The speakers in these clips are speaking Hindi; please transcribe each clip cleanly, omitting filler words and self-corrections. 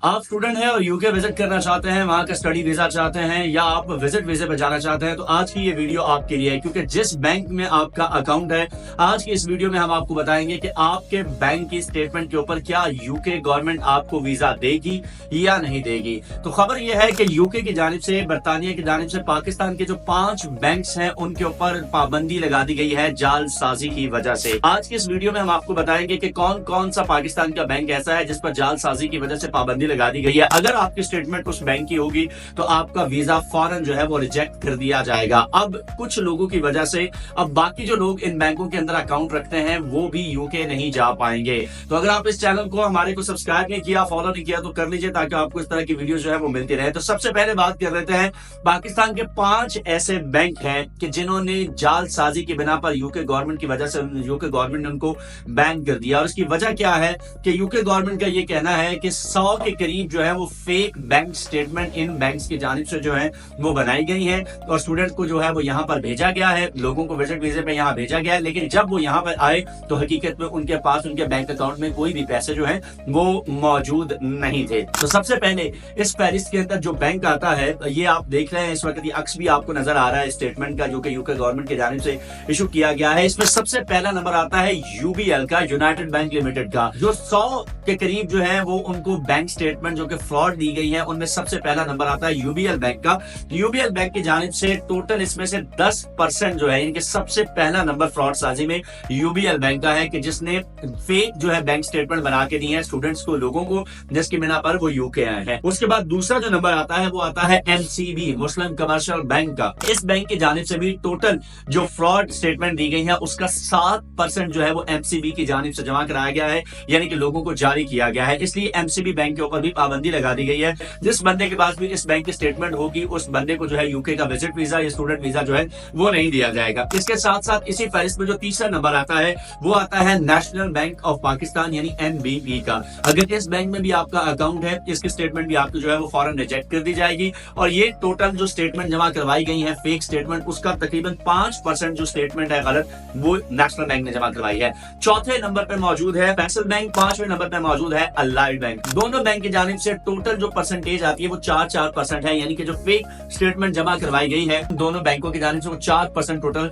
आप स्टूडेंट हैं और यूके विजिट करना चाहते हैं, वहां का स्टडी वीजा चाहते हैं या आप विजिट वीजे पे जाना चाहते हैं, तो आज की ये वीडियो आपके लिए है। क्योंकि जिस बैंक में आपका अकाउंट है, आज की इस वीडियो में हम आपको बताएंगे कि आपके बैंक की स्टेटमेंट के ऊपर क्या यूके गवर्नमेंट आपको वीजा देगी या नहीं देगी। तो खबर यह है कि यूके की जानिब से, बरतानिया की जानिब से पाकिस्तान के जो 5 बैंक्स हैं उनके ऊपर पाबंदी लगा दी गई है जालसाजी की वजह से। आज की इस वीडियो में हम आपको बताएंगे कि कौन कौन सा पाकिस्तान का बैंक ऐसा है जिस पर जालसाजी की वजह से पाबंदी लगा दी गई है। अगर आपकी स्टेटमेंट उस बैंक की होगी तो आपका वीजा फौरन जो है वो रिजेक्ट कर दिया जाएगा। अब कुछ लोगों की वजह से अब बाकी जो लोग इन बैंकों के अंदर अकाउंट रखते हैं वो भी यूके नहीं जा पाएंगे। तो अगर आप इस चैनल को हमारे को सब्सक्राइब नहीं किया, फॉलो नहीं किया तो कर लीजिए ताकि आपको इस तरह की वीडियो जो है वो मिलती रहे। तो सबसे पहले बात कर लेते हैं, पाकिस्तान के 5 ऐसे बैंक हैं कि जिन्होंने जालसाजी की बिना पर यूके गवर्नमेंट की वजह से यूके गवर्नमेंट ने उनको बैन कर दिया। और उसकी वजह क्या है कि यूके गवर्नमेंट का ये कहना है कि 100 के करीब जो है वो fake bank statement in banks की जानिब से जो है वो बनाई गई है और स्टूडेंट को जो है वो यहाँ पर भेजा गया है, लोगों को विजिट वीजे पे यहाँ भेजा गया है। लेकिन जब वो यहाँ पर आए तो हकीकत में उनके पास उनके बैंक अकाउंट में कोई भी पैसे जो है वो मौजूद नहीं थे। तो सबसे पहले इस फहरिस्त के अंदर जो बैंक आता है, ये आप देख रहे हैं इस वक्त, ये अक्स भी आपको नजर आ रहा है स्टेटमेंट का जो कि यूके गवर्नमेंट की जानिब से इशू किया गया है। इसमें सबसे पहला नंबर आता है यूबीएल का, यूनाइटेड बैंक लिमिटेड का, जो 100 के करीब जो है वो उनको बैंक स्टेटमेंट जो कि फ्रॉड दी गई है उनमें सबसे पहला नंबर आता है यूबीएल बैंक का। यूबीएल बैंक की जानिब से टोटल इसमें से 10% जो है इनके सबसे पहला नंबर फ्रॉड साजी में यूबीएल बैंक का है कि जिसने फेक जो है बैंक स्टेटमेंट बना के दी है स्टूडेंट्स को, लोगों को, जिसकी बिना पर वो यूके आए हैं। उसके बाद दूसरा जो नंबर आता है वो आता है एमसीबी, मुस्लिम कमर्शियल बैंक का। इस बैंक की जानिब से भी टोटल जो फ्रॉड स्टेटमेंट दी गई है उसका 7% जो है वो एमसीबी की जानिब से जमा कराया गया है, यानी कि लोगों को जारी किया गया है। इसलिए एमसीबी बैंक के ऊपर भी पाबंदी लगा दी गई है। जिस बंदे के पास भी इस बैंक की स्टेटमेंट होगी उस बंदे को जो है यूके का विजिट वीजा या स्टूडेंट वीजा जो है वो नहीं दिया जाएगा। इसके साथ साथ इसी फहरिस्त में जो तीसरा नंबर आता है वो आता है नेशनल बैंक ऑफ पाकिस्तान यानी एनबीपी का। अगर इस बैंक में भी आपका अकाउंट है, इसकी स्टेटमेंट भी आपको जो है वो फौरन रिजेक्ट कर दी जाएगी। और ये टोटल जो स्टेटमेंट जमा करवाई गई है फेक स्टेटमेंट, उसका तकरीबन 5% जो स्टेटमेंट है गलत, वो नेशनल बैंक ने जमा करवाई है। चौथे नंबर पर मौजूद है फैसल बैंक, 5वें नंबर पर मौजूद है अलाइड बैंक। दोनों बैंक की जानिब से टोटल जो परसेंटेज आती है वो 4% है, यानी कि जो फेक स्टेटमेंट जमा करवाई गई है दोनों बैंकों की जानिब से वो 4% टोटल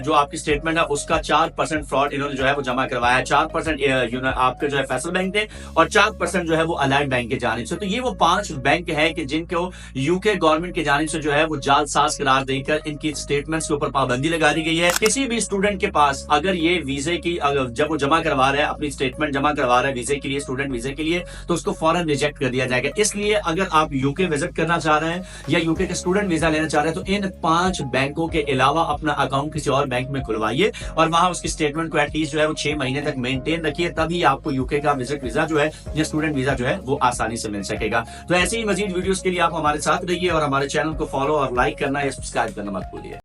जो आपकी स्टेटमेंट है उसका 4% फ्रॉड इन्होंने जो है वो जमा करवाया है। 4% आपके जो है फैसल बैंक थे और 4% जो है वो अलाइड बैंक की जानिब से। तो ये वो 5 बैंक है कि जिनको यूके गवर्नमेंट की जानिब से जो है वो जालसाज करार देकर इनकी स्टेटमेंट्स के ऊपर पाबंदी लगा दी गई है। किसी भी स्टूडेंट के पास अगर ये वीजे की जब वो जमा करवा रहा है, अपनी स्टेटमेंट जमा करवा रहा है वीजे के लिए, स्टूडेंट वीजे के लिए, तो उसको फौरन रिजेक्ट कर दिया जाएगा। इसलिए अगर आप यूके विजिट करना चाह रहे हैं या यूके के स्टूडेंट वीजा लेना चाह रहे हैं तो इन 5 बैंकों के अलावा अपना अकाउंट किसी और बैंक में खुलवाइए और वहां उसकी स्टेटमेंट को एटलीस्ट जो है वो 6 महीने तक मेंटेन रखिए, तभी आपको यूके का विजिट वीजा जो है या स्टूडेंट वीजा जो है वो आसानी से मिल सकेगा। तो ऐसे ही मजीद वीडियोस के लिए आप हमारे साथ रहिए और हमारे चैनल को फॉलो और लाइक करना या सब्सक्राइब करना मत भूलिए।